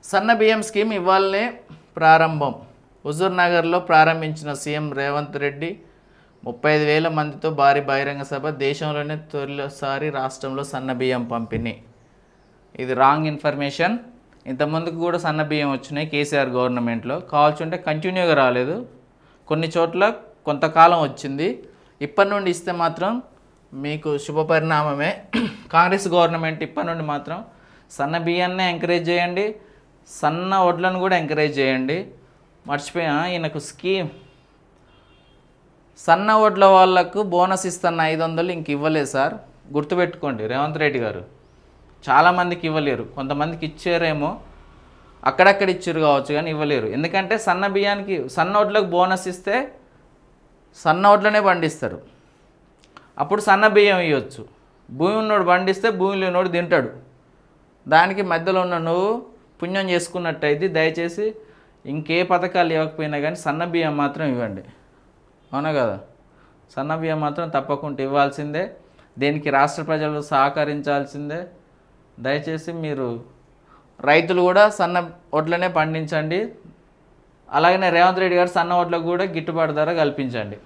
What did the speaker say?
సన్న బియ్యం స్కీమ్ ఇవాళనే ప్రారంభం. హుజూర్నగర్లో ప్రారంభించిన సీఎం రేవంత్ రెడ్డి 35,000 మందితో భారీ బహిరంగ సభ. దేశంలోనే తొలిసారి రాష్ట్రంలో సన్న బియ్యం పంపిణీ. ఇది రాంగ్ ఇన్ఫర్మేషన్. ఇంతకుముందుకు కూడా సన్న బియ్యం వచ్చినాయి కేసీఆర్ గవర్నమెంట్లో. కావాల్సింటే కంటిన్యూగా రాలేదు, కొన్ని చోట్ల కొంతకాలం వచ్చింది. ఇప్పటి నుండి ఇస్తే మాత్రం మీకు శుభపరిణామమే. కాంగ్రెస్ గవర్నమెంట్ ఇప్పటి నుండి మాత్రం సన్న బియ్యాన్నే ఎంకరేజ్ చేయండి, సన్న వడ్లను కూడా ఎంకరేజ్ చేయండి. మర్చిపోయా, ఈయనకు స్కీమ్ సన్న వడ్ల వాళ్ళకు బోనస్ ఇస్తున్న 500 ఇంక ఇవ్వలేదు సార్, గుర్తుపెట్టుకోండి. రేవంత్ రెడ్డి గారు చాలామందికి ఇవ్వలేరు, కొంతమందికి ఇచ్చారేమో, అక్కడక్కడ ఇచ్చారు కావచ్చు కానీ ఇవ్వలేరు. ఎందుకంటే సన్న బియ్యానికి సన్న వడ్లకు బోనస్ ఇస్తే సన్న వడ్లనే పండిస్తారు, అప్పుడు సన్న బియ్యం ఇవ్వచ్చు. భూమి ఉన్నోడు పండిస్తే భూమి లేనోడు తింటాడు. దానికి మధ్యలో ఉన్న నువ్వు పుణ్యం చేసుకున్నట్టయితే దయచేసి ఇంకే పథకాలు ఇవ్వకపోయినా కానీ సన్న బియ్యం మాత్రం ఇవ్వండి. అవునా కదా? సన్న బియ్యం మాత్రం తప్పకుండా ఇవ్వాల్సిందే. దీనికి రాష్ట్ర ప్రజలు సహకరించాల్సిందే. దయచేసి మీరు రైతులు కూడా సన్న వడ్లనే పండించండి. అలాగనే రేవంత్ రెడ్డి గారు సన్న వడ్లకు కూడా గిట్టుబాటు ధర కల్పించండి.